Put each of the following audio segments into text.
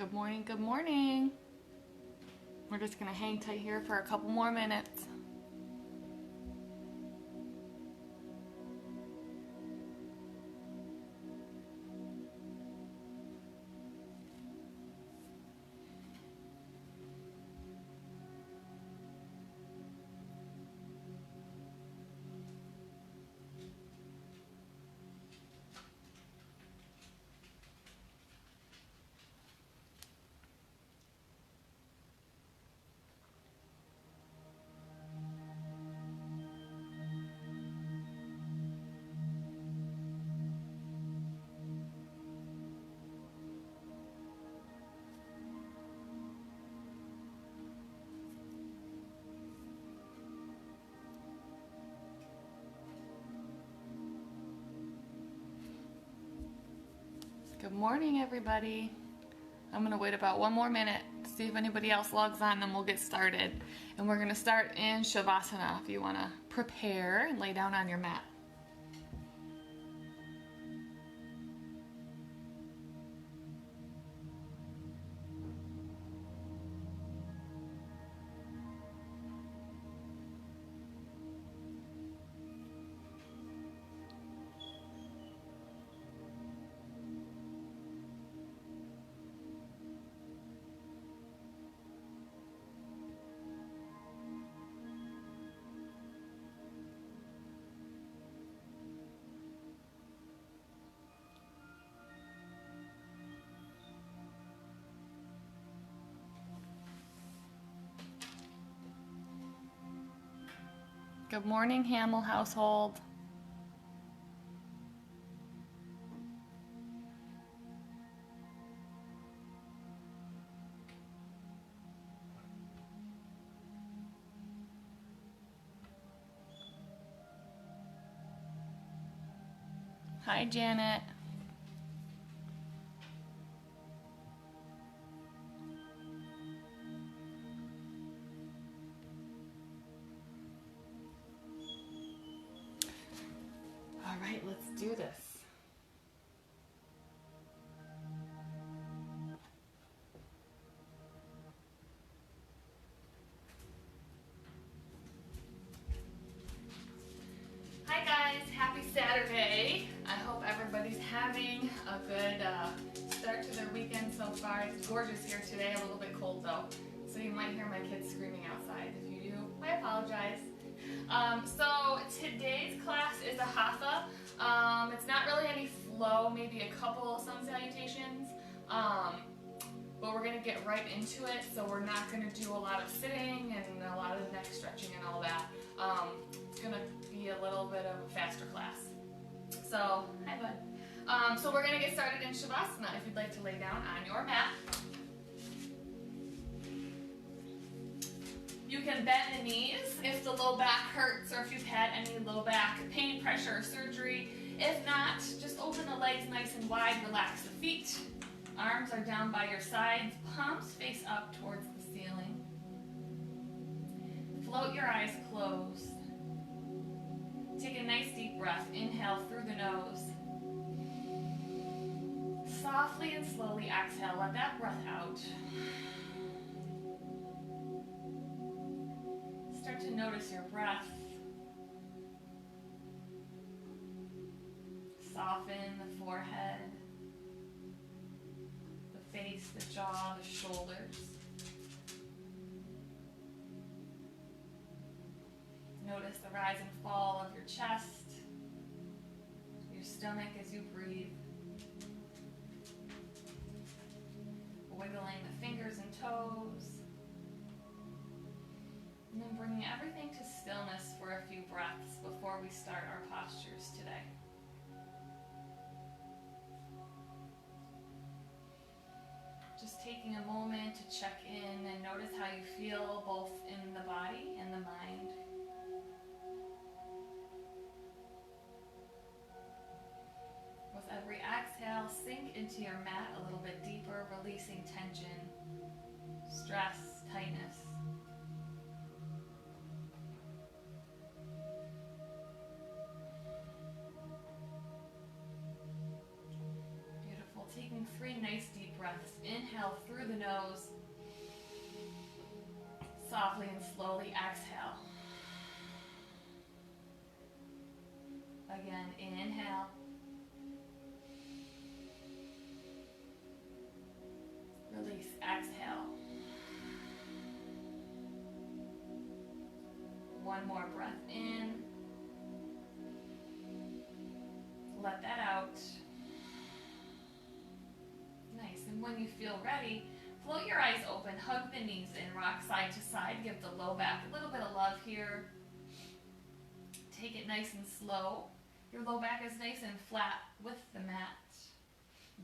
Good morning, good morning. We're just gonna hang tight here for a couple more minutes. Good morning, everybody. I'm gonna wait about one more minute to see if anybody else logs on, then we'll get started. And we're gonna start in Shavasana if you wanna prepare and lay down on your mat. Good morning, Hamill household. Hi, Janet. All right, let's do this. Hi guys, happy Saturday. I hope everybody's having a good start to their weekend so far. It's gorgeous here today, a little bit cold though, so you might hear my kids screaming outside. If you do, I apologize. So today's class is a Hatha. It's not really any flow, maybe a couple of sun salutations, but we're going to get right into it, so we're not going to do a lot of sitting and a lot of neck stretching and all that. It's going to be a little bit of a faster class. So, hi bud. So we're going to get started in Shavasana if you'd like to lay down on your mat. You can bend the knees if the low back hurts or if you've had any low back pain, pressure, or surgery. If not, just open the legs nice and wide, relax the feet. Arms are down by your sides, palms face up towards the ceiling. Float your eyes closed. Take a nice deep breath. Inhale through the nose. Softly and slowly exhale. Let that breath out. Start to notice your breath. Soften the forehead, the face, the jaw, the shoulders. Notice the rise and fall of your chest, your stomach as you breathe. Wiggling the fingers and toes. And then bringing everything to stillness for a few breaths before we start our postures today. Just taking a moment to check in and notice how you feel both in the body and the mind. With every exhale, sink into your mat a little bit deeper, releasing tension, stress, tightness. Beautiful. Taking 3 nice deep breaths. Inhale through the nose. Softly and slowly exhale. Again, inhale. Release, exhale. One more breath in. Let that out. Nice, and when you feel ready, float your eyes open, hug the knees in, rock side to side, give the low back a little bit of love here. Take it nice and slow. Your low back is nice and flat with the mat.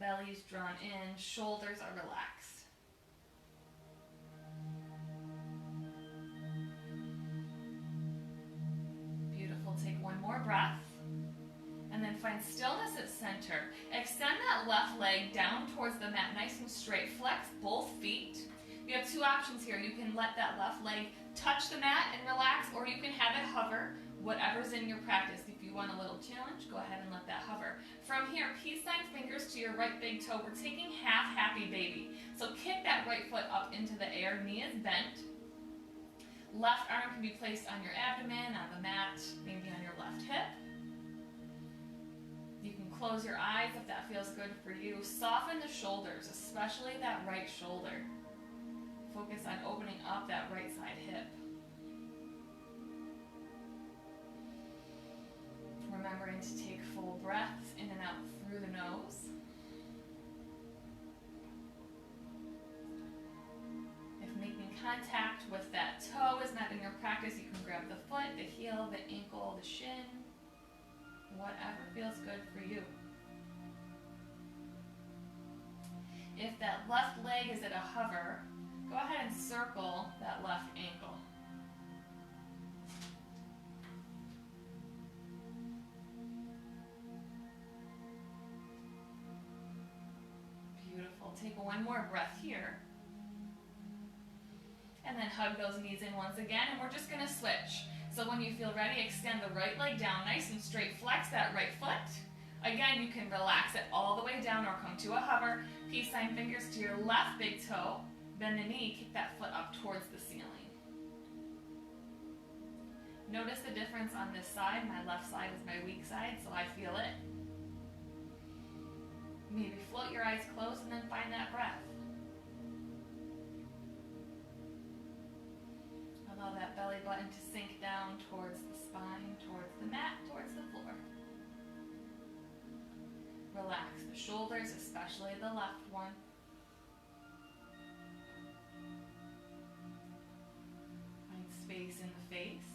Belly's drawn in, shoulders are relaxed. Beautiful, take one more breath. And then find stillness at center. Extend that left leg down towards the mat, nice and straight. Flex both feet. You have two options here. You can let that left leg touch the mat and relax, or you can have it hover, whatever's in your practice. If you want a little challenge, go ahead and let that hover. From here, peace sign fingers to your right big toe. We're taking half happy baby. So kick that right foot up into the air, knee is bent. Left arm can be placed on your abdomen, on the mat, maybe on your left hip. You can close your eyes if that feels good for you. Soften the shoulders, especially that right shoulder. Focus on opening up that right side hip. Remembering to take full breaths in and out through the nose. If making contact with that toe is not in your practice, you can grab the foot, the heel, the ankle, the shin. Whatever feels good for you. If that left leg is at a hover, go ahead and circle that left ankle. Beautiful. Take one more breath here. And then hug those knees in once again, and we're just going to switch. So when you feel ready, extend the right leg down nice and straight. Flex that right foot. Again, you can relax it all the way down or come to a hover. Peace sign fingers to your left big toe. Bend the knee, kick that foot up towards the ceiling. Notice the difference on this side. My left side is my weak side, so I feel it. Maybe float your eyes closed and then find that breath. Allow that belly button to sink down towards the spine, towards the mat, towards the floor. Relax the shoulders, especially the left one. Find space in the face.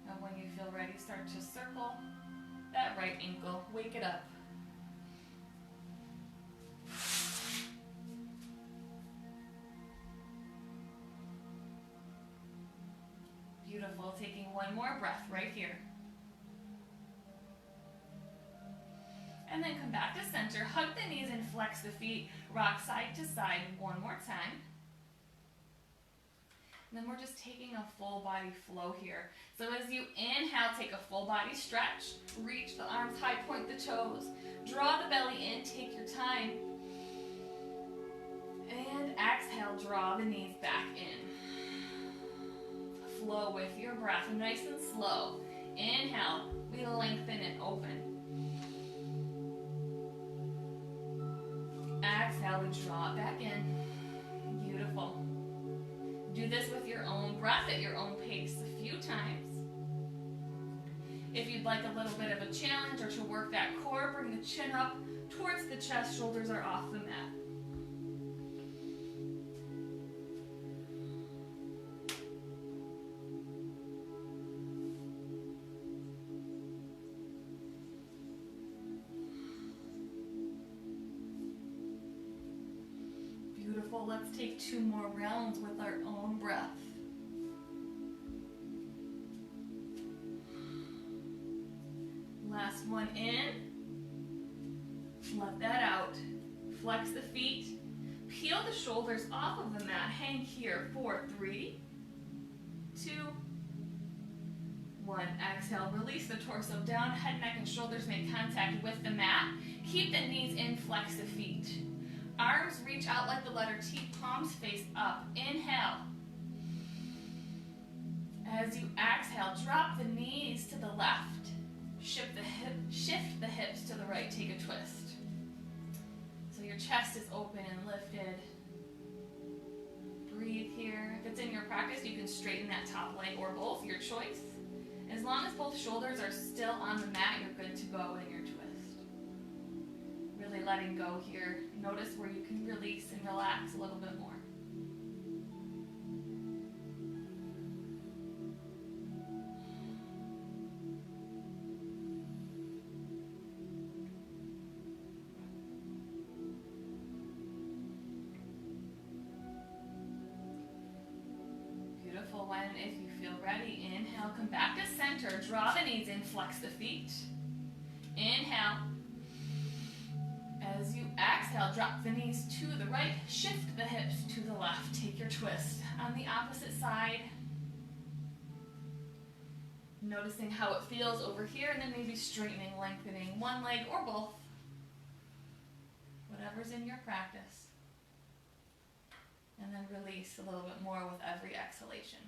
And when you feel ready, start to circle that right ankle. Wake it up. Beautiful. Taking one more breath right here. And then come back to center. Hug the knees and flex the feet. Rock side to side one more time. And then we're just taking a full body flow here. So as you inhale, take a full body stretch. Reach the arms high, point the toes. Draw the belly in, take your time. And exhale, draw the knees back in. Flow with your breath, nice and slow. Inhale, we lengthen and open. Exhale, we draw it back in. Beautiful. Do this with your own breath at your own pace a few times. If you'd like a little bit of a challenge or to work that core, bring the chin up towards the chest, shoulders are off the mat. Beautiful. Let's take 2 more rounds with our own breath. Last one in. Let that out. Flex the feet. Peel the shoulders off of the mat. Hang here for 3, 2, 1. Exhale. Release the torso down. Head, neck, and shoulders make contact with the mat. Keep the knees in. Flex the feet. Arms reach out like the letter T, palms face up. Inhale. As you exhale, drop the knees to the left. Shift the hips to the right. Take a twist. So your chest is open and lifted. Breathe here. If it's in your practice, you can straighten that top leg or both, your choice. As long as both shoulders are still on the mat, you're good to go in your twist. Really letting go here. Notice where you can release and relax a little bit more. Beautiful. When, if you feel ready, inhale, come back to center. Draw the knees in, flex the feet. Inhale. As you exhale, drop the knees to the right, shift the hips to the left. Take your twist on the opposite side. Noticing how it feels over here, and then maybe straightening, lengthening one leg or both. Whatever's in your practice. And then release a little bit more with every exhalation.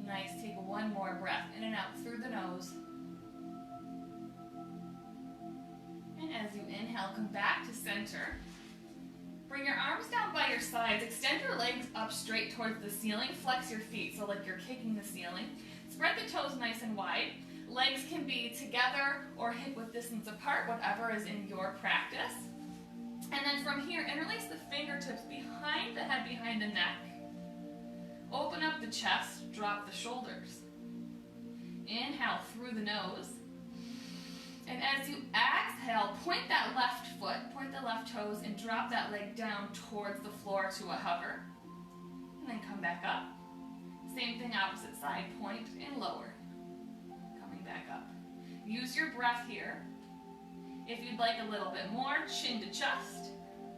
Nice, take one more breath in and out through the nose. And as you inhale, come back to center. Bring your arms down by your sides. Extend your legs up straight towards the ceiling. Flex your feet so like you're kicking the ceiling. Spread the toes nice and wide. Legs can be together or hip width distance apart, whatever is in your practice. And then from here, interlace the fingertips behind the head, behind the neck. Open up the chest, drop the shoulders. Inhale through the nose. And as you exhale, point that left foot, point the left toes, and drop that leg down towards the floor to a hover. And then come back up. Same thing opposite side, point and lower. Coming back up. Use your breath here. If you'd like a little bit more, chin to chest.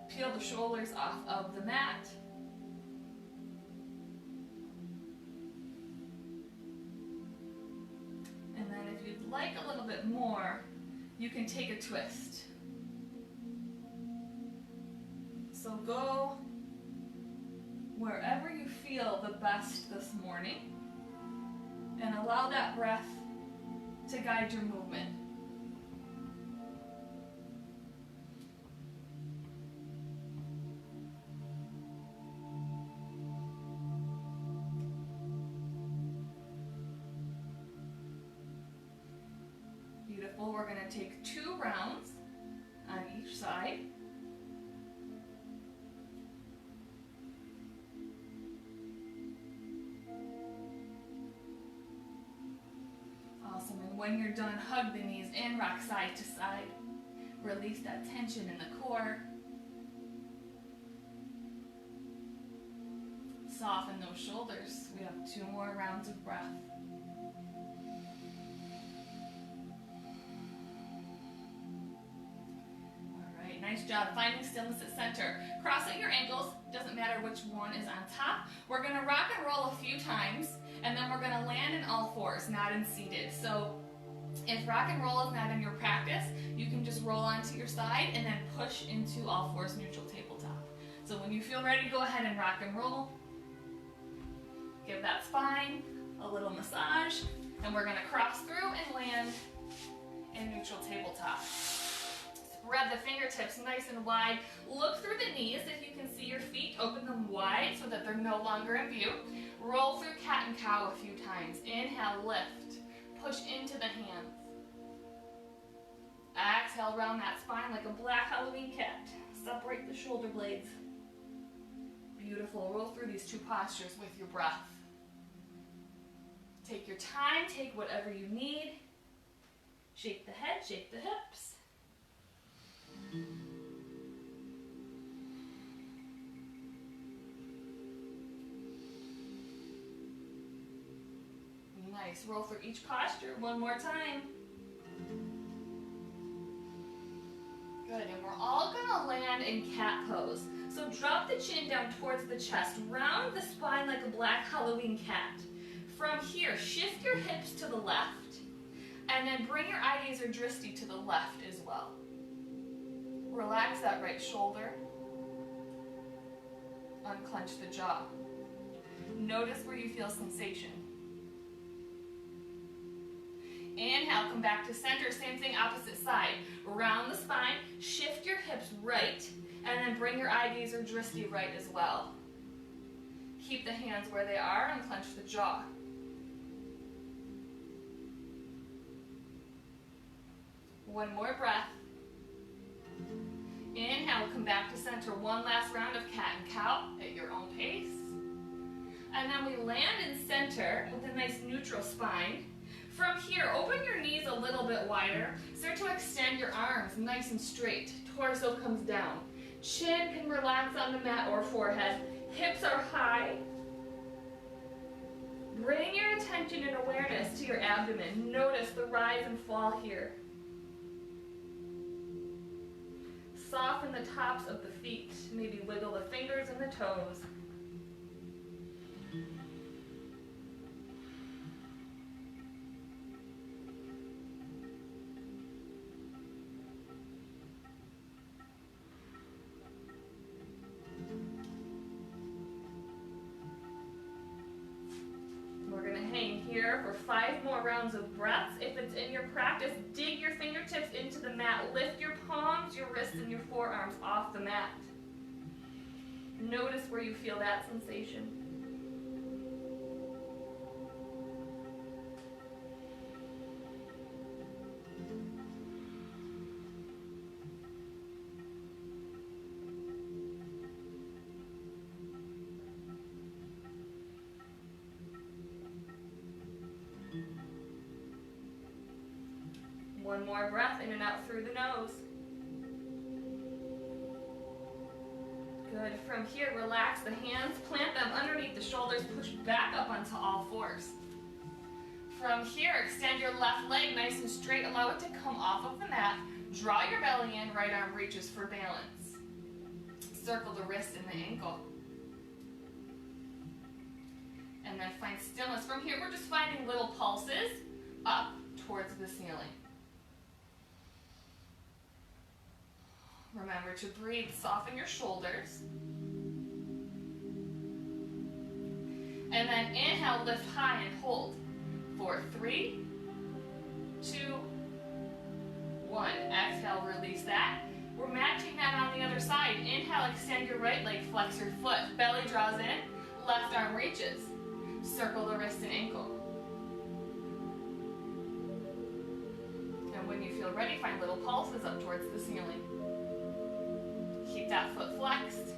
Peel the shoulders off of the mat. And then if you'd like a little bit more, you can take a twist. So go wherever you feel the best this morning and allow that breath to guide your movement. Beautiful. We're going to take 2 rounds on each side. Awesome. And when you're done, hug the knees in, rock side to side. Release that tension in the core. Soften those shoulders. We have 2 more rounds of breath. Nice job finding stillness at center. Cross at your ankles, doesn't matter which one is on top. We're gonna rock and roll a few times, and then we're gonna land in all fours, not in seated. So if rock and roll is not in your practice, you can just roll onto your side and then push into all fours, neutral tabletop. So when you feel ready, go ahead and rock and roll. Give that spine a little massage, and we're gonna cross through and land in neutral tabletop. Spread the fingertips nice and wide. Look through the knees if you can see your feet. Open them wide so that they're no longer in view. Roll through cat and cow a few times. Inhale, lift. Push into the hands. Exhale, round that spine like a black Halloween cat. Separate the shoulder blades. Beautiful. Roll through these 2 postures with your breath. Take your time. Take whatever you need. Shake the head, shake the hips. Nice. Roll through each posture one more time. Good. And we're all going to land land in cat pose. So drop the chin down towards the chest, round the spine like a black Halloween cat. From here, shift your hips to the left, and then bring your eye gaze or drishti to the left as well. Relax that right shoulder. Unclench the jaw. Notice where you feel sensation. Inhale, come back to center. Same thing, opposite side. Round the spine, shift your hips right, and then bring your eye gaze or drishti right as well. Keep the hands where they are, unclench the jaw. One more breath. Inhale, come back to center. One last round of cat and cow at your own pace. And then we land in center with a nice neutral spine. From here, open your knees a little bit wider. Start to extend your arms nice and straight. Torso comes down. Chin can relax on the mat or forehead. Hips are high. Bring your attention and awareness to your abdomen. Notice the rise and fall here. Soften the tops of the feet. Maybe wiggle the fingers and the toes. We're going to hang here for 5 more rounds of breaths. If it's in your practice, dig your fingertips into the mat. Lift your palms, your wrists, and your forearms off the mat. Notice where you feel that sensation. One more breath in and out through the nose. Good. From here, relax the hands, plant them underneath the shoulders, push back up onto all fours. From here, extend your left leg nice and straight, allow it to come off of the mat. Draw your belly in, right arm reaches for balance. Circle the wrist and the ankle. And then find stillness. From here, we're just finding little pulses up towards the ceiling. Remember to breathe, soften your shoulders. And then inhale, lift high and hold. For 3, 2, 1. Exhale, release that. We're matching that on the other side. Inhale, extend your right leg, flex your foot. Belly draws in, left arm reaches. Circle the wrist and ankle. And when you feel ready, find little pulses up towards the ceiling. Keep that foot flexed.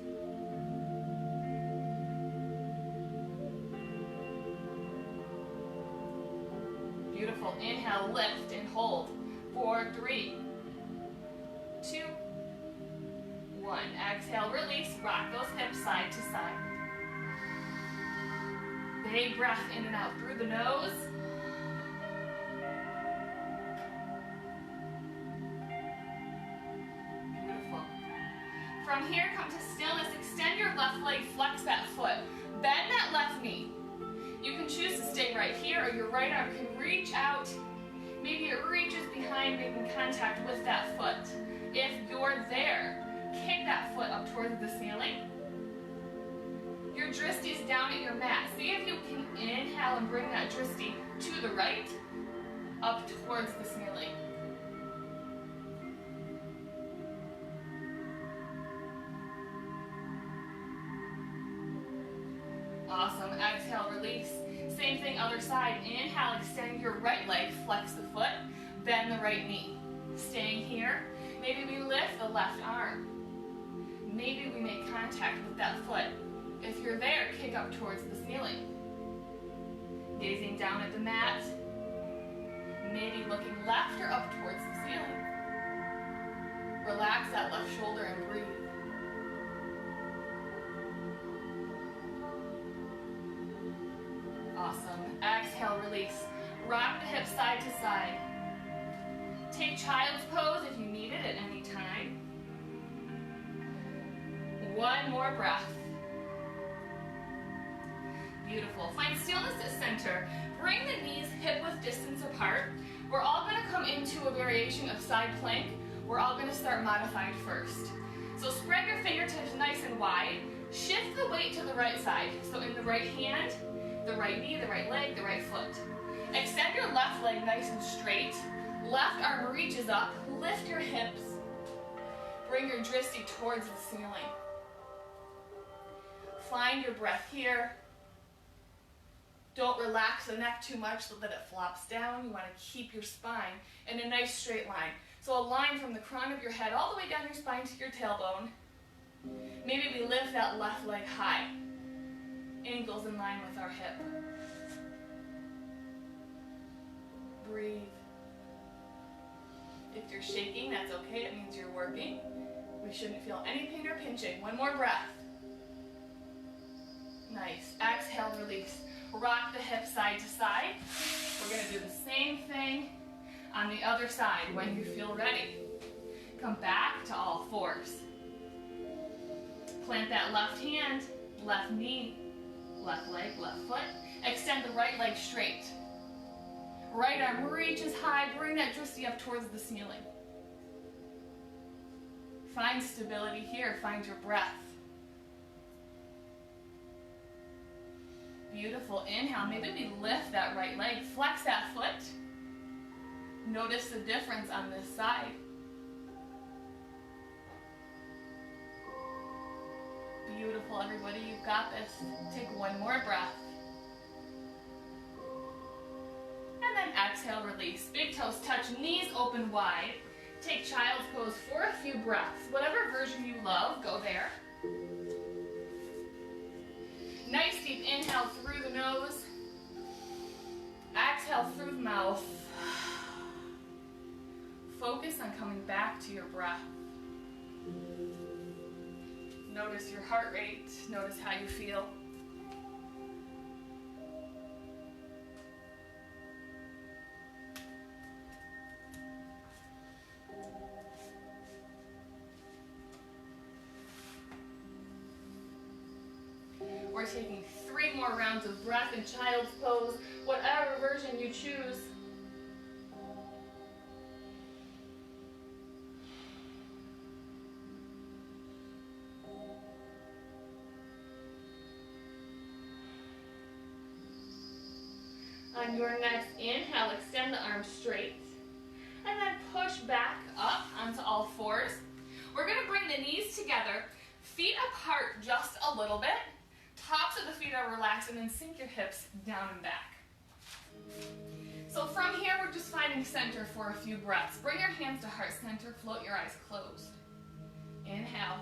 Beautiful. Inhale, lift and hold. 4, 3, 2, 1. Exhale, release. Rock those hips side to side. Big breath in and out through the nose. From here, come to stillness. Extend your left leg, flex that foot. Bend that left knee. You can choose to stay right here, or your right arm can reach out. Maybe it reaches behind, making contact with that foot. If you're there, kick that foot up towards the ceiling. Your drishti is down at your mat. See if you can inhale and bring that drishti to the right, up towards the ceiling. Awesome. Exhale, release. Same thing, other side. Inhale, extend your right leg, flex the foot, bend the right knee. Staying here. Maybe we lift the left arm. Maybe we make contact with that foot. If you're there, kick up towards the ceiling. Gazing down at the mat. Maybe looking left or up towards the ceiling. Relax that left shoulder and breathe. Awesome. Exhale, release. Rock the hips side to side. Take child's pose if you need it at any time. One more breath. Beautiful. Find stillness at center. Bring the knees hip-width distance apart. We're all going to come into a variation of side plank. We're all going to start modified first. So spread your fingertips nice and wide. Shift the weight to the right side. So in the right hand, the right knee, the right leg, the right foot. Extend your left leg nice and straight. Left arm reaches up. Lift your hips. Bring your drishti towards the ceiling. Find your breath here. Don't relax the neck too much so that it flops down. You want to keep your spine in a nice straight line. So a line from the crown of your head all the way down your spine to your tailbone. Maybe we lift that left leg high. Ankles in line with our hip. Breathe. If you're shaking, that's okay. It means you're working. We shouldn't feel any pain or pinching. One more breath. Nice. Exhale, release. Rock the hips side to side. We're going to do the same thing on the other side when you feel ready. Come back to all fours. Plant that left hand, left knee, left leg, left foot. Extend the right leg straight. Right arm reaches high. Bring that drishti up towards the ceiling. Find stability here. Find your breath. Beautiful. Inhale. Maybe we lift that right leg. Flex that foot. Notice the difference on this side. Beautiful, everybody. You've got this. Take one more breath. And then exhale, release. Big toes touch, knees open wide. Take child's pose for a few breaths. Whatever version you love, go there. Nice deep inhale through the nose. Exhale through the mouth. Focus on coming back to your breath. Notice your heart rate. Notice how you feel. We're taking 3 more rounds of breath in child's pose, whatever version you choose. On your next inhale, extend the arms straight. And then push back up onto all fours. We're going to bring the knees together, feet apart just a little bit. Tops of the feet are relaxed, and then sink your hips down and back. So from here, we're just finding center for a few breaths. Bring your hands to heart center, float your eyes closed. Inhale.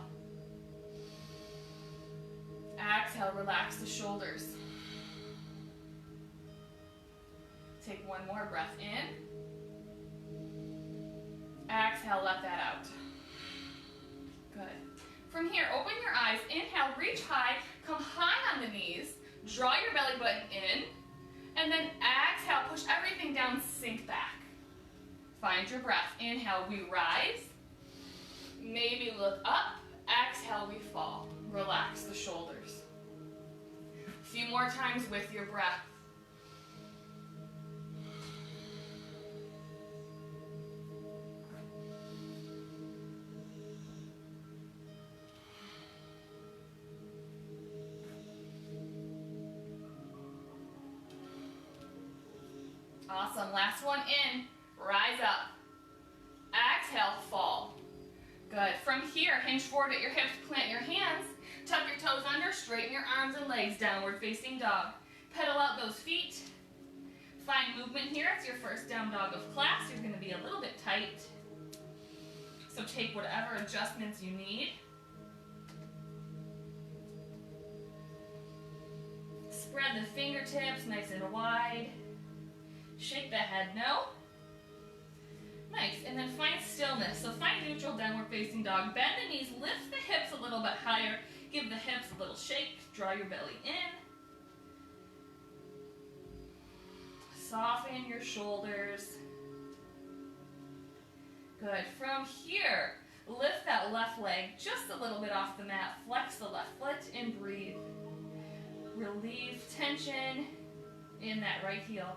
Exhale, relax the shoulders. Take one more breath in. Exhale, let that out. Good. From here, open your eyes. Inhale, reach high. Come high on the knees. Draw your belly button in. And then exhale, push everything down, sink back. Find your breath. Inhale, we rise. Maybe look up. Exhale, we fall. Relax the shoulders. A few more times with your breath. Awesome. Last one in. Rise up. Exhale, fall. Good. From here, hinge forward at your hips, plant your hands, tuck your toes under, straighten your arms and legs, downward facing dog. Pedal out those feet. Find movement here. It's your first down dog of class. You're going to be a little bit tight. So take whatever adjustments you need. Spread the fingertips nice and wide. Shake the head no. Nice, and then find stillness. So find neutral downward facing dog. Bend the knees, lift the hips a little bit higher. Give the hips a little shake. Draw your belly in. Soften your shoulders. Good. From here, Lift that left leg just a little bit off the mat. Flex the left foot and breathe. Relieve tension in that right heel.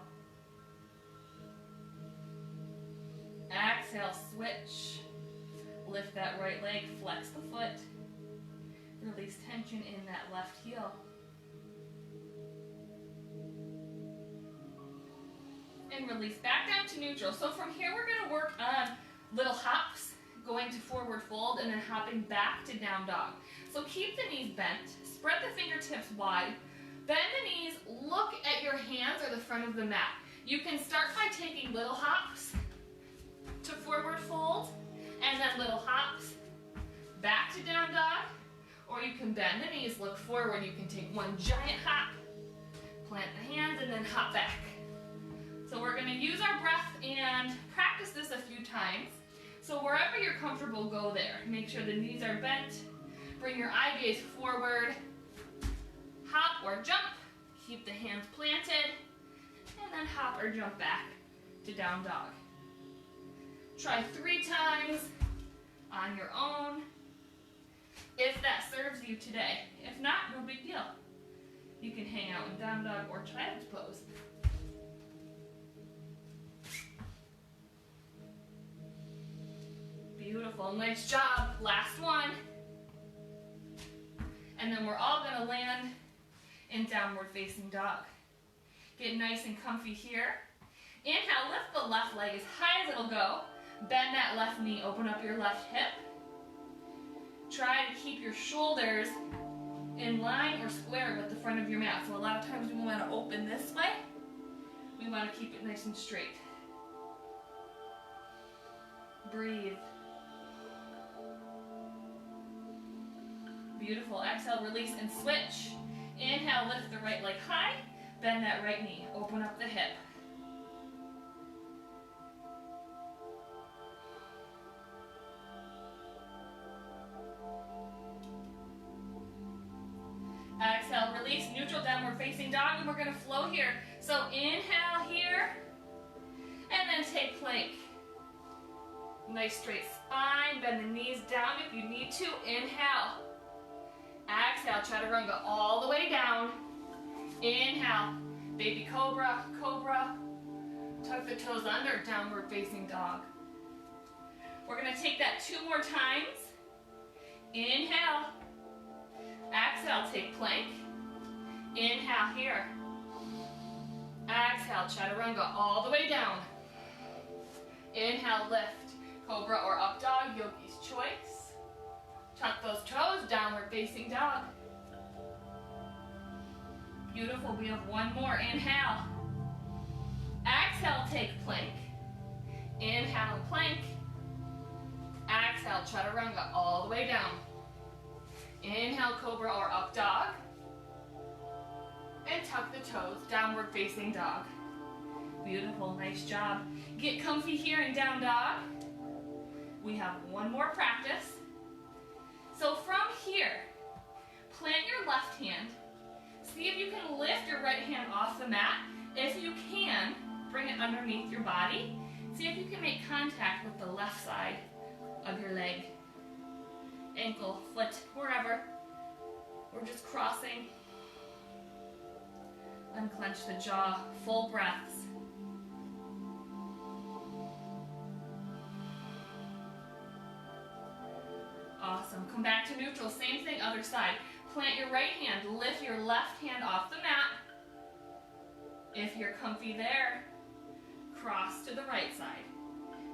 Exhale, switch. Lift that right leg, flex the foot. Release tension in that left heel. And release back down to neutral. So from here we're going to work on little hops, going to forward fold and then hopping back to down dog. So keep the knees bent, spread the fingertips wide, bend the knees, look at your hands or the front of the mat. You can start by taking little hops to forward fold and then little hops back to down dog, or you can bend the knees, look forward. You can take one giant hop, plant the hands and then hop back. So we're going to use our breath and practice this a few times. So wherever you're comfortable, go there. Make sure the knees are bent. Bring your eye gaze forward. Hop or jump. Keep the hands planted. And then hop or jump back to down dog. Try 3 times on your own, if that serves you today. If not, no big deal. You can hang out in down dog or child's pose. Beautiful, nice job. Last one. And then we're all gonna land in downward facing dog. Get nice and comfy here. Inhale, lift the left leg as high as it'll go. Bend that left knee, open up your left hip. Try to keep your shoulders in line or square with the front of your mat. So a lot of times we want to open this way. We want to keep it nice and straight. Breathe. Beautiful. Exhale, release and switch. Inhale, lift the right leg high. Bend that right knee. Open up the hip. Exhale, release, neutral downward facing dog, and we're going to flow here. So inhale here, and then take plank. Nice straight spine, bend the knees down if you need to. Inhale. Exhale, chaturanga all the way down. Inhale, baby cobra, cobra. Tuck the toes under, downward facing dog. We're going to take that 2 more times. Inhale. Exhale, take plank. Inhale here. Exhale, chaturanga all the way down. Inhale, lift. Cobra or up dog, yogi's choice. Tuck those toes, downward facing dog. Beautiful, we have 1 more. Inhale. Exhale, take plank. Inhale, plank. Exhale, chaturanga all the way down. Inhale, cobra or up dog. And tuck the toes, downward facing dog. Beautiful, nice job. Get comfy here in down dog. We have 1 more practice. So from here, plant your left hand. See if you can lift your right hand off the mat. If you can, bring it underneath your body. See if you can make contact with the left side of your leg. Ankle, foot, wherever. We're just crossing. Unclench the jaw, full breaths. Awesome. Come back to neutral. Same thing, other side. Plant your right hand. Lift your left hand off the mat. If you're comfy there, cross to the right side.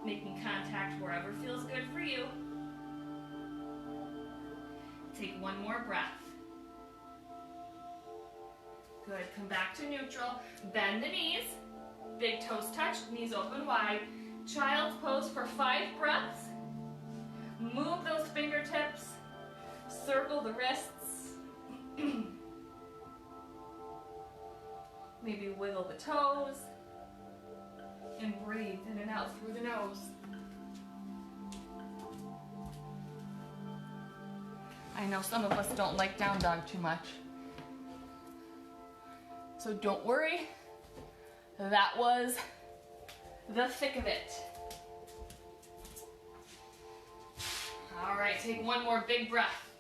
Making contact wherever feels good for you. Take 1 more breath. Good. Come back to neutral. Bend the knees. Big toes touch. Knees open wide. Child's pose for 5 breaths. Move those fingertips. Circle the wrists. Maybe wiggle the toes. And breathe in and out through the nose. I know some of us don't like down dog too much. So don't worry. That was the thick of it. All right, take one more big breath.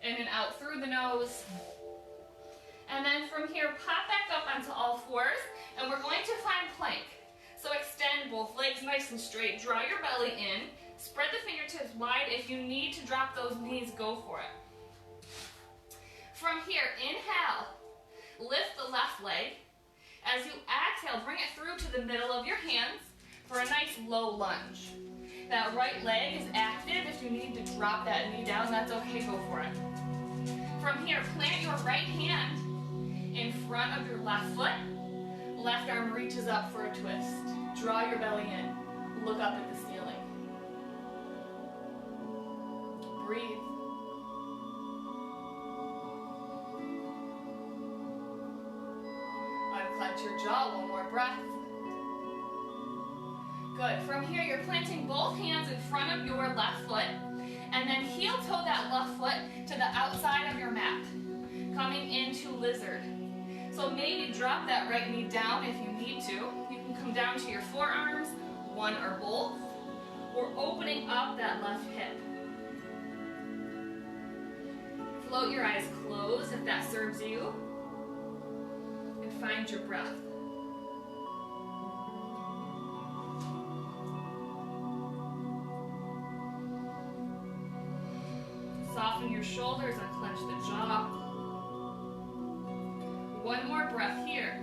In and out through the nose. And then from here, pop back up onto all fours, and we're going to find plank. So extend both legs nice and straight, draw your belly in, spread the fingertips wide. If you need to drop those knees, go for it. From here, inhale, lift the left leg. As you exhale, bring it through to the middle of your hands for a nice low lunge. That right leg is active. If you need to drop that knee down, that's okay, go for it. From here, plant your right hand in front of your left foot. Left arm reaches up for a twist. Draw your belly in. Look up at the ceiling. Breathe. Unclench your jaw, one more breath. Good. From here, you're planting both hands in front of your left foot, and then heel toe that left foot to the outside of your mat, coming into lizard. So maybe drop that right knee down if you need to. You can come down to your forearms, one or both, or opening up that left hip. Float your eyes closed if that serves you, and find your breath. Soften your shoulders, unclench the jaw. One more breath here.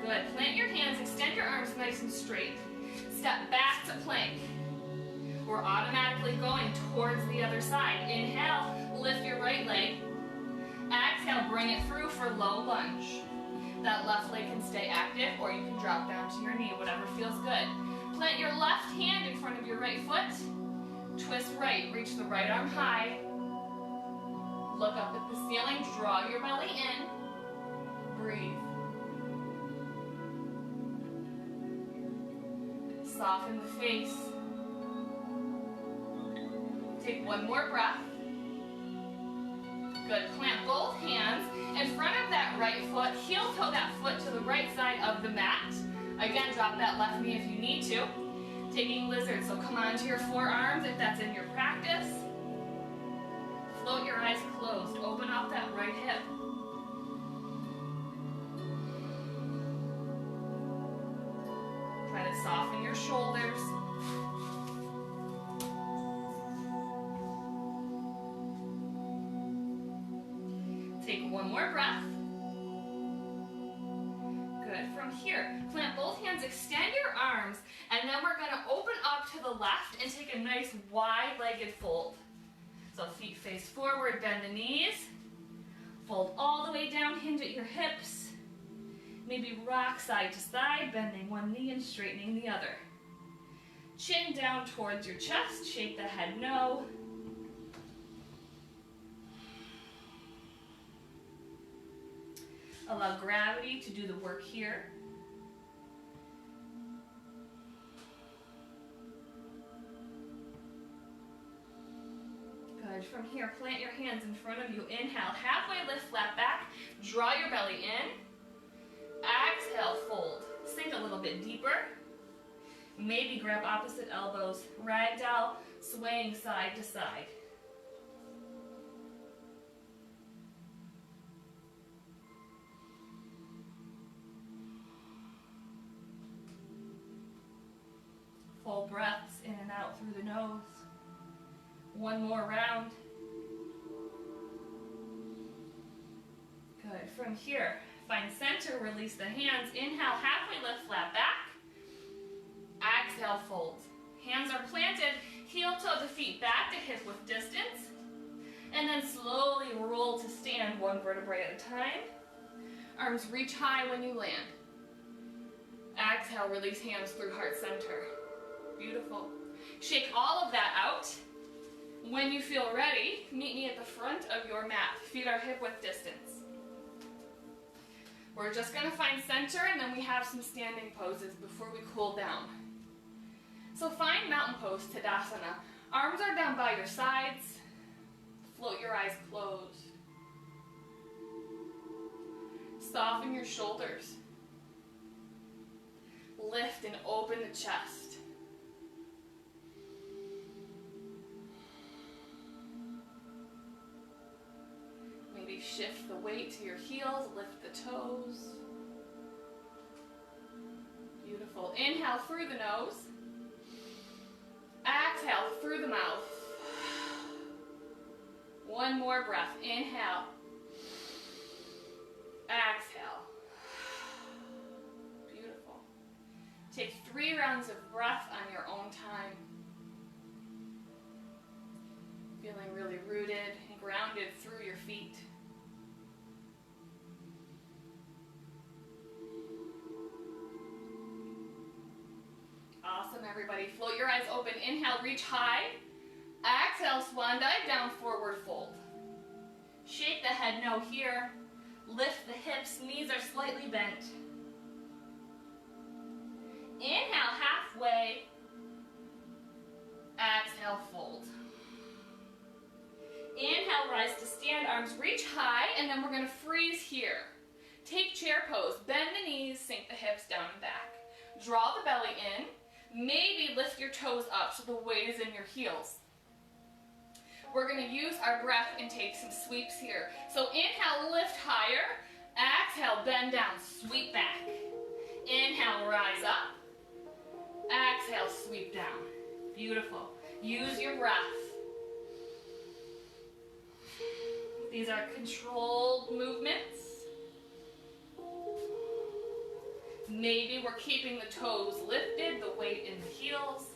Good. Plant your hands, extend your arms nice and straight. Step back to plank. We're automatically going towards the other side. Inhale, lift your right leg. Exhale, bring it through for low lunge. That left leg can stay active, or you can drop down to your knee, whatever feels good. Plant your left hand in front of your right foot. Twist right, reach the right arm high. Look up at the ceiling, draw your belly in. Breathe. Soften the face. Take one more breath. Good. Plant both hands in front of that right foot. Heel toe that foot to the right side of the mat. Again, drop that left knee if you need to. Taking lizard, so come onto your forearms if that's in your practice. Float your eyes closed. Open up that right hip. Try to soften your shoulders. Take one more breath. Good. From here, plant both hands, extend your arms, and then we're going to open up to the left and take a nice wide-legged fold. So feet face forward, bend the knees, fold all the way down, hinge at your hips. Maybe rock side to side, bending one knee and straightening the other. Chin down towards your chest, shake the head no. Allow gravity to do the work here. Good. From here, plant your hands in front of you. Inhale, halfway lift, flat back. Draw your belly in. Exhale, fold. Sink a little bit deeper. Maybe grab opposite elbows. Ragdoll, swaying side to side. Full breaths in and out through the nose. One more round. Good. From here, find center, release the hands. Inhale, halfway lift, flat back. Exhale, fold. Hands are planted, heel toe the feet back to hip width distance. And then slowly roll to stand, one vertebrae at a time. Arms reach high when you land. Exhale, release hands through heart center. Beautiful. Shake all of that out. When you feel ready, meet me at the front of your mat. Feet are hip width distance. We're just going to find center, and then we have some standing poses before we cool down. So find mountain pose, Tadasana. Arms are down by your sides. Float your eyes closed. Soften your shoulders. Lift and open the chest. shift the weight to your heels, lift the toes. Beautiful. Inhale through the nose. Exhale through the mouth. One more breath. Inhale. Exhale. Beautiful. Take 3 rounds of breath on your own time. Feeling really rooted and grounded through your feet. Awesome, everybody. Float your eyes open. Inhale, reach high. Exhale, swan dive, down, forward fold. Shake the head no here. Lift the hips, knees are slightly bent. Inhale, halfway. Exhale, fold. Inhale, rise to stand, arms reach high, and then we're going to freeze here. Take chair pose, bend the knees, sink the hips down and back. Draw the belly in, maybe lift your toes up so the weight is in your heels. We're going to use our breath and take some sweeps here. So inhale, lift higher. Exhale, bend down, sweep back. Inhale, rise up. Exhale, sweep down. Beautiful. Use your breath. These are controlled movements. Maybe we're keeping the toes lifted, the weight in the heels.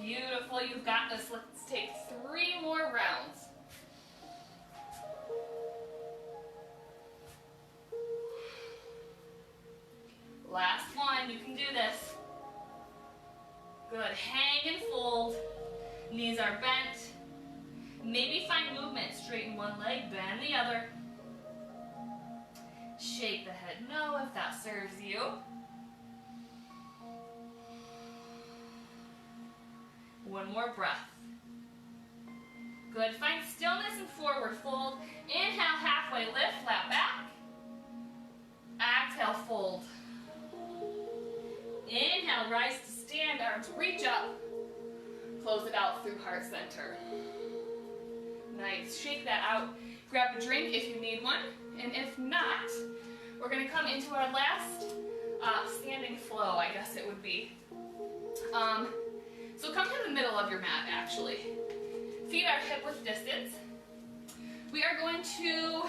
Beautiful, you've got this. Let's take 3 more rounds. Last one, you can do this. Good, hang and fold. Knees are bent. Maybe find movement, straighten one leg, bend the other. Shake the head no if that serves you. One more breath. Good, find stillness and forward fold. Inhale, halfway lift, flat back. Exhale, fold. Inhale, rise to stand, arms reach up. Close it out through heart center. Nice, shake that out. Grab a drink if you need one, and if not, we're gonna come into our last standing flow, I guess it would be. So come to the middle of your mat, actually. Feet are hip width distance. We are going to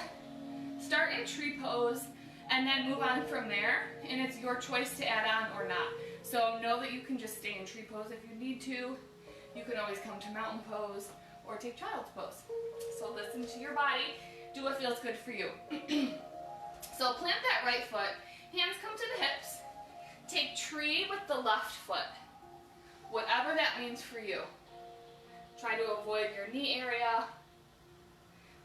start in tree pose and then move on from there, and it's your choice to add on or not. So know that you can just stay in tree pose if you need to. You can always come to mountain pose or take child's pose. So listen to your body, do what feels good for you. So plant that right foot, hands come to the hips, take tree with the left foot, whatever that means for you. Try to avoid your knee area.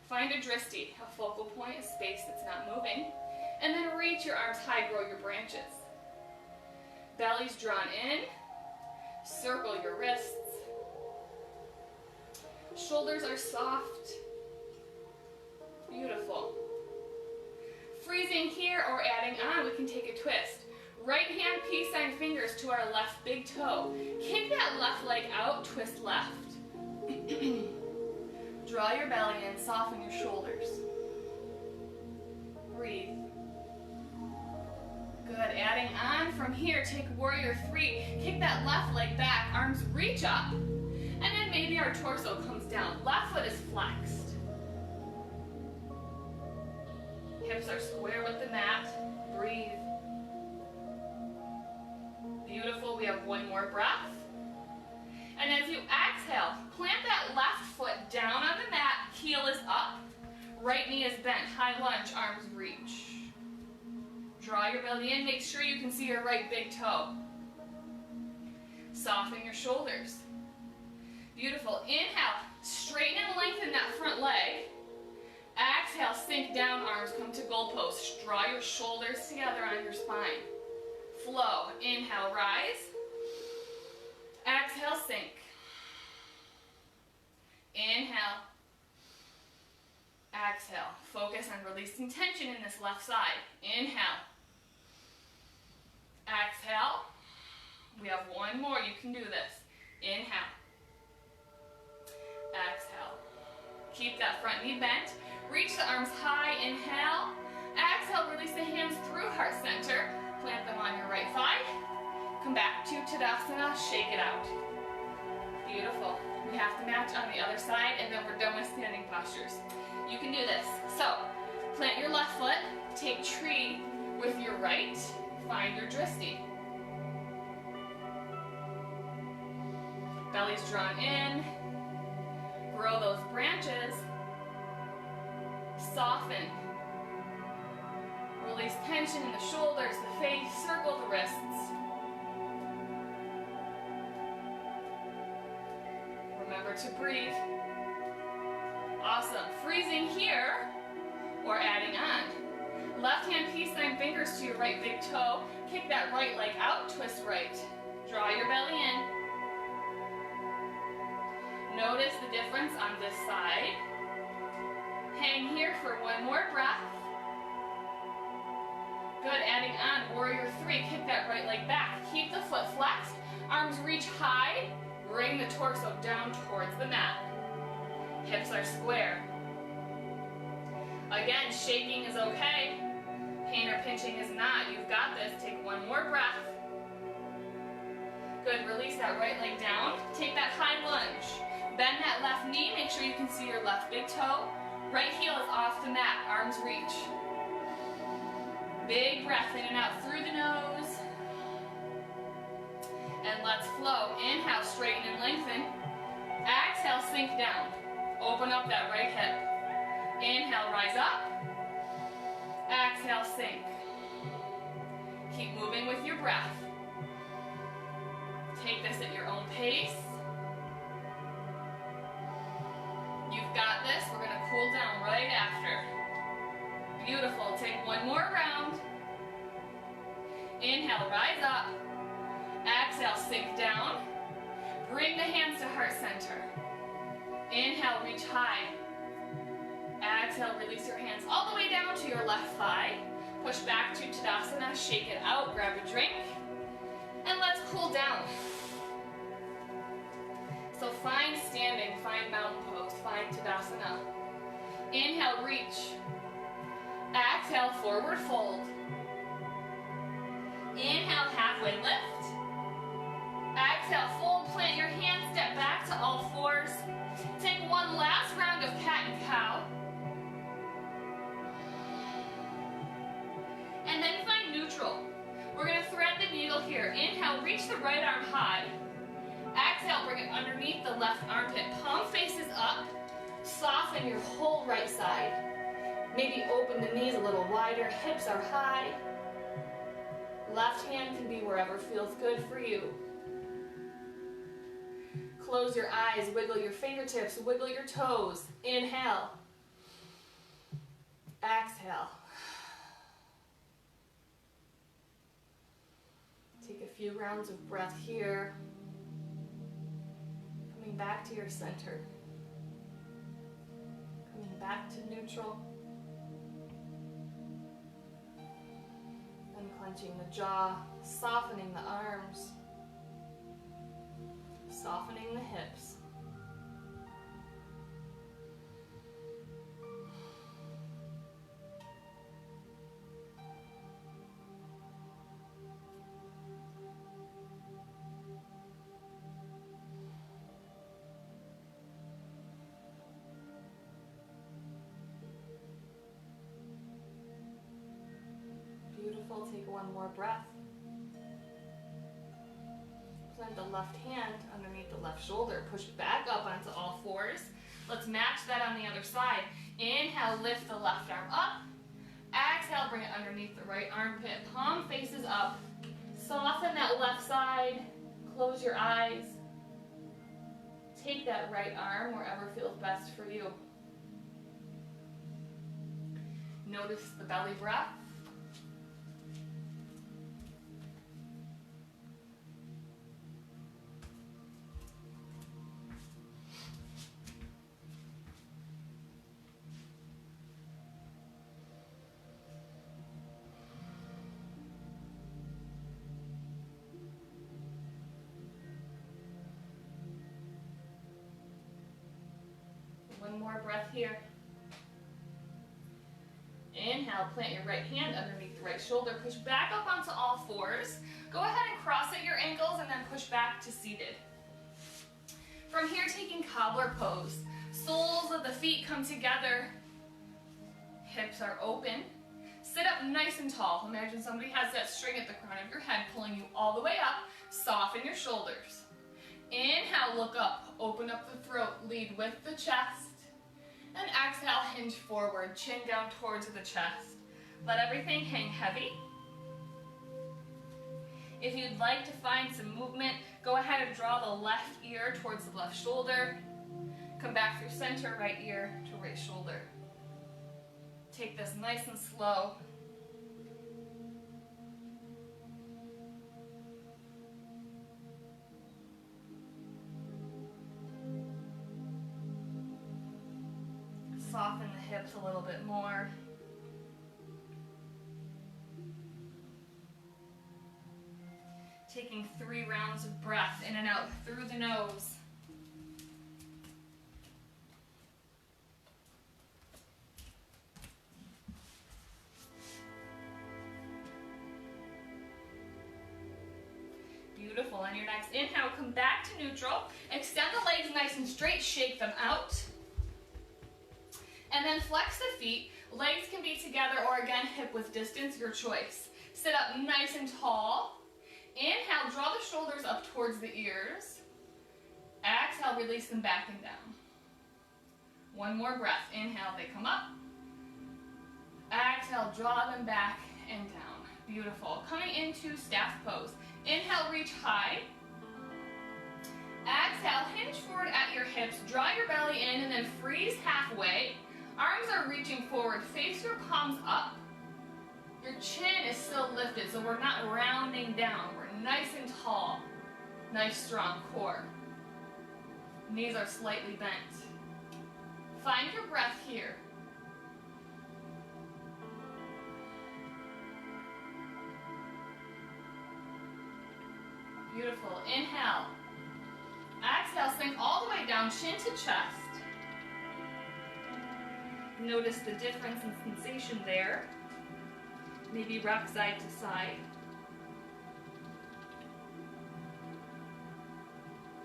Find a drishti, a focal point, a space that's not moving, and then reach your arms high, grow your branches. Belly's drawn in, circle your wrists. Shoulders are soft. Beautiful. Freezing here or adding on, we can take a twist. Right hand, peace sign fingers to our left big toe. Kick that left leg out, twist left. Draw your belly in, soften your shoulders. Breathe. Good, adding on from here, take warrior 3. Kick that left leg back, arms reach up. And then maybe our torso comes down. Left foot is flexed. Hips are square with the mat. Breathe. Beautiful, we have one more breath. And as you exhale, plant that left foot down on the mat, heel is up, right knee is bent, high lunge, arms reach. Draw your belly in, make sure you can see your right big toe. Soften your shoulders. Beautiful, inhale, straighten and lengthen that front leg. Exhale, sink down, arms come to goalpost. Draw your shoulders together on your spine. Flow, inhale, rise. Exhale, sink. Inhale. Exhale. Focus on releasing tension in this left side. Inhale. Exhale. We have one more. You can do this. Inhale. Exhale. front knee bent. Reach the arms high, inhale. Exhale, release the hands through heart center. Plant them on your right thigh. Come back to Tadasana, shake it out. Beautiful. We have to match on the other side, and then we're done with standing postures. You can do this. So, plant your left foot, take tree with your right, find your dristi. Belly's drawn in, grow those branches, soften. Release tension in the shoulders, the face, circle the wrists. Remember to breathe. Awesome. Freezing here or adding on. Left hand peace sign, fingers to your right big toe. Kick that right leg out, twist right. Draw your belly in. Notice the difference on this side. Hang here for one more breath. Good, adding on, warrior three. Kick that right leg back. Keep the foot flexed. Arms reach high. Bring the torso down towards the mat. Hips are square. Again, shaking is okay. Pain or pinching is not. You've got this. Take one more breath. Good, release that right leg down. Take that high lunge. Bend that left knee. Make sure you can see your left big toe. Right heel is off the mat. Arms reach. Big breath in and out through the nose. And let's flow. Inhale, straighten and lengthen. Exhale, sink down. Open up that right hip. Inhale, rise up. Exhale, sink. Keep moving with your breath. Take this at your own pace. You've got this. We're going to cool down right after. Beautiful. Take one more round. Inhale, rise up. Exhale, sink down. Bring the hands to heart center. Inhale, reach high. Exhale, release your hands all the way down to your left thigh. Push back to Tadasana, shake it out, grab a drink. And let's cool down. So find standing, find mountain pose, find Tadasana. Inhale, reach. Exhale, forward fold. Inhale, halfway lift. Exhale, fold, plant your hands, step back to all fours. Take one last round of cat and cow. And then find neutral. We're going to thread the needle here. Inhale, reach the right arm high. Exhale, bring it underneath the left armpit. Palm faces up. Soften your whole right side. Maybe open the knees a little wider. Hips are high. Left hand can be wherever feels good for you. Close your eyes, wiggle your fingertips, wiggle your toes. Inhale. Exhale. Take a few rounds of breath here. Coming back to your center. Coming back to neutral. Unclenching the jaw, softening the arms. Softening the hips. Beautiful. Take one more breath. Plant the left hand underneath the left shoulder. Push back up onto all fours. Let's match that on the other side. Inhale, lift the left arm up. Exhale, bring it underneath the right armpit. Palm faces up. Soften that left side. Close your eyes. Take that right arm wherever feels best for you. Notice the belly breath. One more breath here. Inhale, plant your right hand underneath the right shoulder. Push back up onto all fours. Go ahead and cross at your ankles and then push back to seated. From here, taking cobbler pose. Soles of the feet come together. Hips are open. Sit up nice and tall. Imagine somebody has that string at the crown of your head pulling you all the way up. Soften your shoulders. Inhale, look up. Open up the throat. Lead with the chest. And exhale, hinge forward. Chin down towards the chest. Let everything hang heavy. If you'd like to find some movement, go ahead and draw the left ear towards the left shoulder. Come back through center, right ear to right shoulder. Take this nice and slow. Soften the hips a little bit more. Taking 3 rounds of breath in and out through the nose. Beautiful. On your next inhale, come back to neutral. Extend the legs nice and straight, shake them out. And then flex the feet. Legs can be together or again, hip width distance, your choice. Sit up nice and tall. Inhale, draw the shoulders up towards the ears. Exhale, release them back and down. One more breath. Inhale, they come up. Exhale, draw them back and down. Beautiful. Coming into staff pose. Inhale, reach high. Exhale, hinge forward at your hips. Draw your belly in and then freeze halfway. Arms are reaching forward. Face your palms up. Your chin is still lifted, so we're not rounding down. We're nice and tall. Nice, strong core. Knees are slightly bent. Find your breath here. Beautiful. Inhale. Exhale, sink all the way down, chin to chest. Notice the difference in sensation there. Maybe rock side to side.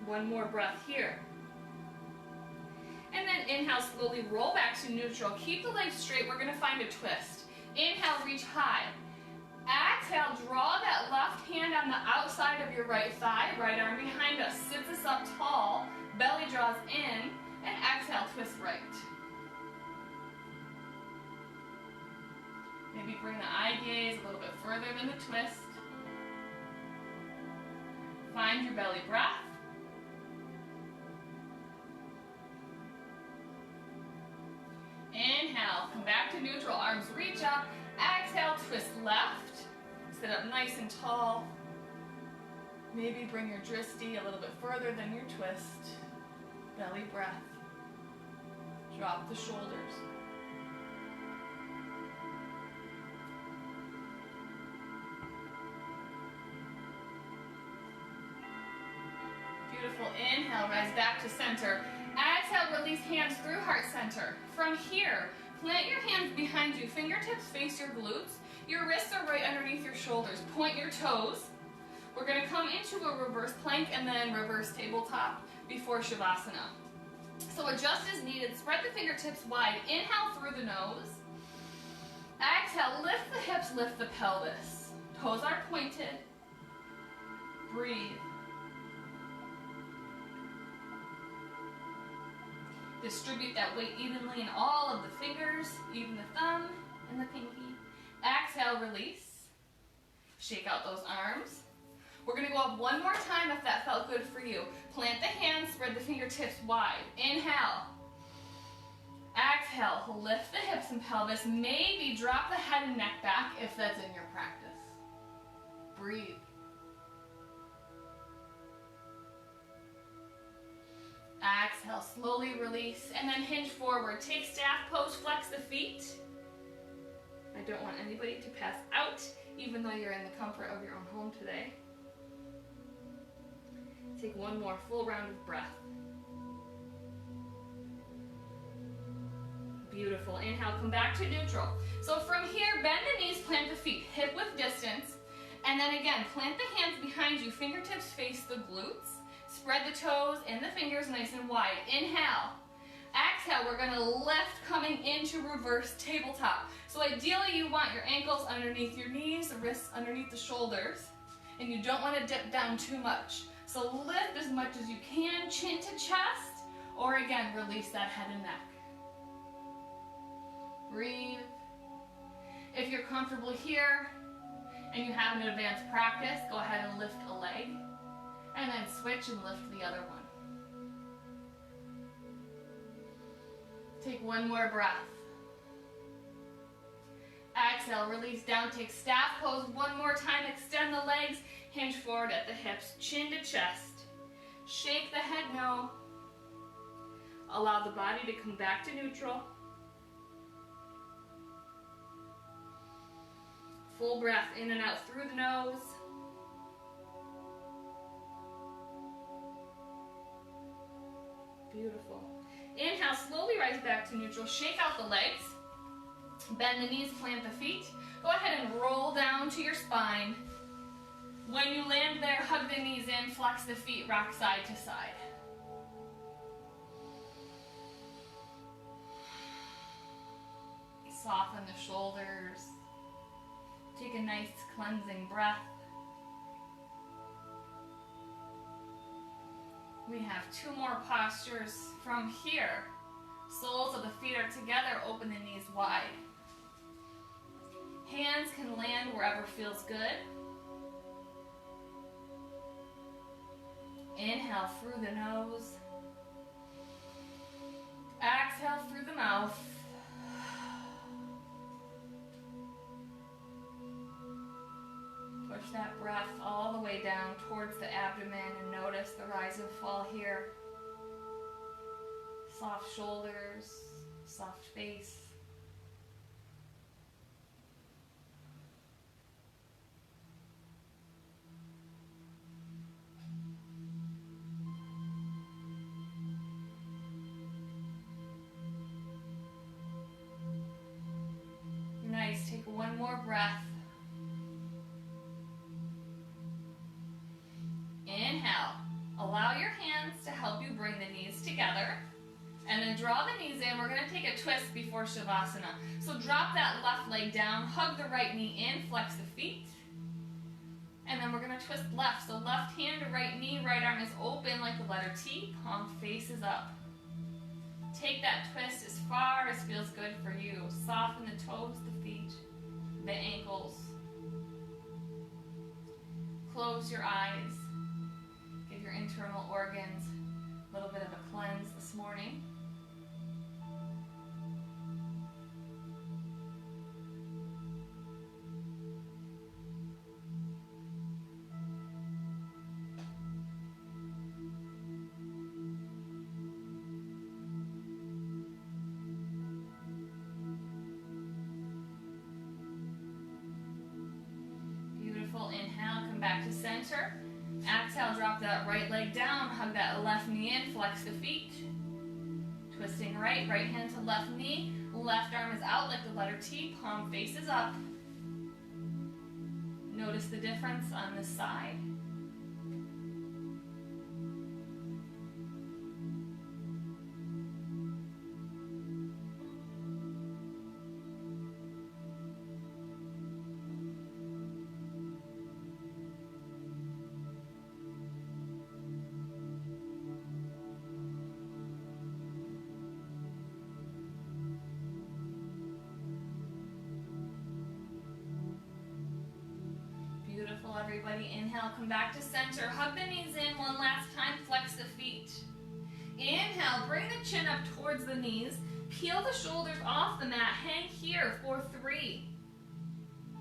One more breath here. And then inhale, slowly roll back to neutral. Keep the legs straight. We're going to find a twist. Inhale, reach high. Exhale, draw that left hand on the outside of your right thigh. Right arm behind us. Sits us up tall. Belly draws in. And exhale, twist right. Maybe bring the eye gaze a little bit further than the twist. Find your belly breath. Inhale, come back to neutral, arms reach up. Exhale, twist left. Sit up nice and tall. Maybe bring your dristi a little bit further than your twist. Belly breath. Drop the shoulders. Beautiful. Inhale, rise back to center. Exhale, release hands through heart center. From here, plant your hands behind you. Fingertips face your glutes. Your wrists are right underneath your shoulders. Point your toes. We're going to come into a reverse plank and then reverse tabletop before Shavasana. So adjust as needed. Spread the fingertips wide. Inhale through the nose. Exhale, lift the hips, lift the pelvis. Toes are pointed. Breathe. Distribute that weight evenly in all of the fingers, even the thumb and the pinky. Exhale, release. Shake out those arms. We're going to go up one more time if that felt good for you. Plant the hands, spread the fingertips wide. Inhale. Exhale, lift the hips and pelvis. Maybe drop the head and neck back if that's in your practice. Breathe. Exhale, slowly release, and then hinge forward. Take staff pose, flex the feet. I don't want anybody to pass out, even though you're in the comfort of your own home today. Take one more full round of breath. Beautiful. Inhale, come back to neutral. So from here, bend the knees, plant the feet, hip width distance. And then again, plant the hands behind you, fingertips face the glutes. Spread the toes and the fingers nice and wide. Inhale. Exhale, we're gonna lift coming into reverse tabletop. So ideally you want your ankles underneath your knees, the wrists underneath the shoulders, and you don't wanna dip down too much. So lift as much as you can, chin to chest, or again, release that head and neck. Breathe. If you're comfortable here and you have an advanced practice, go ahead and lift a leg, and then switch and lift the other one. Take one more breath. Exhale, release down, take staff pose one more time, extend the legs, hinge forward at the hips, chin to chest. Shake the head no. Allow the body to come back to neutral. Full breath in and out through the nose. Beautiful. Inhale, slowly rise back to neutral. Shake out the legs. Bend the knees, plant the feet. Go ahead and roll down to your spine. When you land there, hug the knees in, flex the feet, rock side to side. Soften the shoulders. Take a nice cleansing breath. We have two more postures from here. Soles of the feet are together, open the knees wide. Hands can land wherever feels good. Inhale through the nose. Exhale through the mouth. Push that breath all the way down towards the abdomen and notice the rise and fall here. Soft shoulders, soft face. Nice, take one more breath. Inhale, allow your hands to help you bring the knees together. And then draw the knees in. We're going to take a twist before Shavasana. So drop that left leg down, hug the right knee in, flex the feet. And then we're going to twist left. So left hand to right knee, right arm is open like the letter T, palm faces up. Take that twist as far as feels good for you. Soften the toes, the feet, the ankles. Close your eyes. Give your internal organs a little bit of a cleanse this morning. Inhale, come back to center. Exhale, drop that right leg down, hug that left knee in, flex the feet. Twisting right, right hand to left knee, left arm is out like the letter T, palm faces up. Notice the difference on this side. Beautiful, everybody. Inhale, come back to center. Hug the knees in one last time. Flex the feet. Inhale, bring the chin up towards the knees. Peel the shoulders off the mat. Hang here for 3,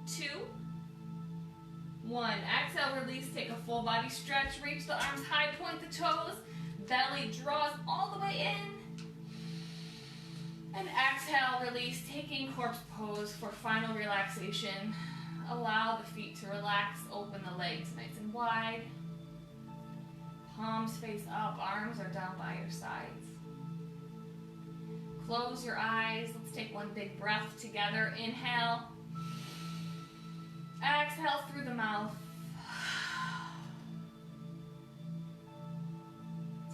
2, 1. Exhale, release. Take a full body stretch. Reach the arms high, point the toes. Belly draws all the way in. And exhale, release. Taking corpse pose for final relaxation. Allow the feet to relax, open the legs nice and wide. Palms face up, arms are down by your sides. Close your eyes. Let's take one big breath together. Inhale. Exhale through the mouth.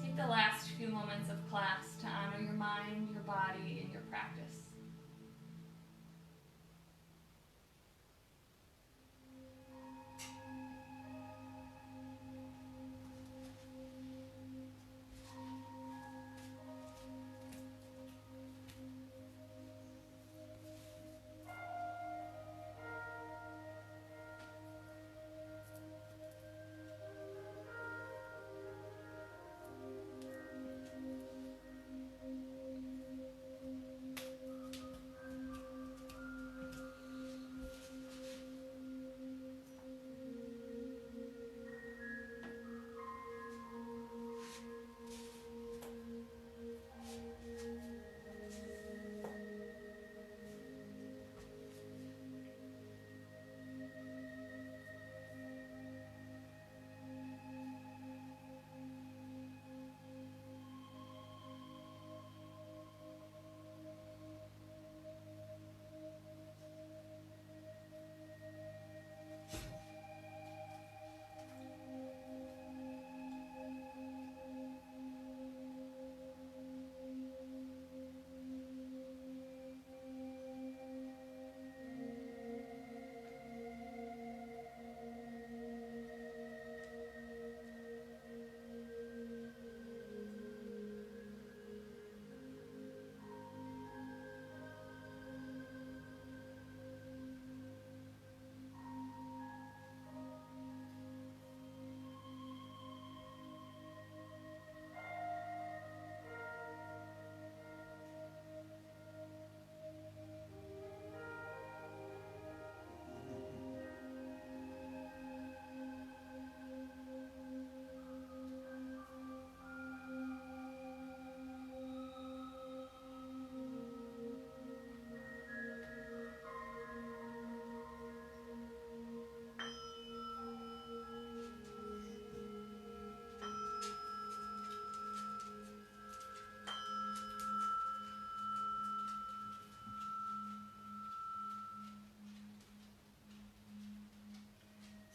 Take the last few moments of class to honor your mind, your body, and your practice.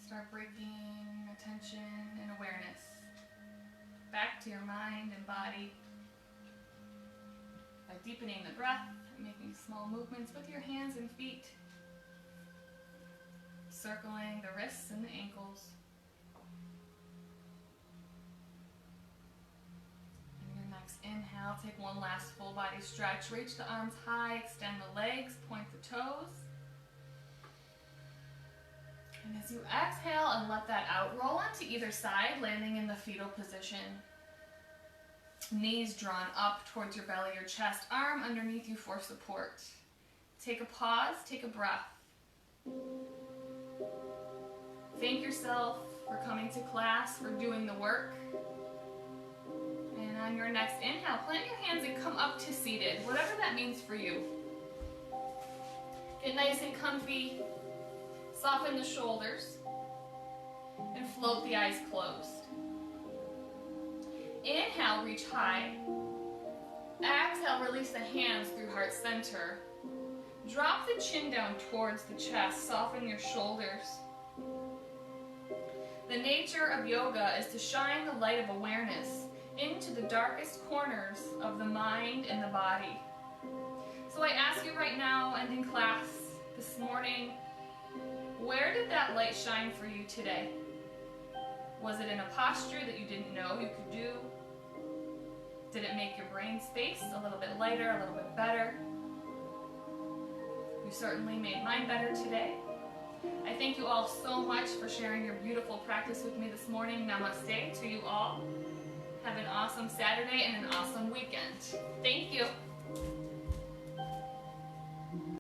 Start bringing attention and awareness back to your mind and body by deepening the breath and making small movements with your hands and feet, circling the wrists and the ankles. And your next inhale, take one last full body stretch. Reach the arms high, extend the legs, point the toes. And as you exhale and let that out, roll onto either side, landing in the fetal position. Knees drawn up towards your belly, your chest, arm underneath you for support. Take a pause, take a breath. Thank yourself for coming to class, for doing the work. And on your next inhale, plant your hands and come up to seated, whatever that means for you. Get nice and comfy. Soften the shoulders and float the eyes closed. Inhale, reach high. Exhale, release the hands through heart center. Drop the chin down towards the chest. Soften your shoulders. The nature of yoga is to shine the light of awareness into the darkest corners of the mind and the body. So I ask you right now and in class this morning, where did that light shine for you today? Was it in a posture that you didn't know you could do? Did it make your brain space a little bit lighter, a little bit better? You certainly made mine better today. I thank you all so much for sharing your beautiful practice with me this morning. Namaste to you all. Have an awesome Saturday and an awesome weekend.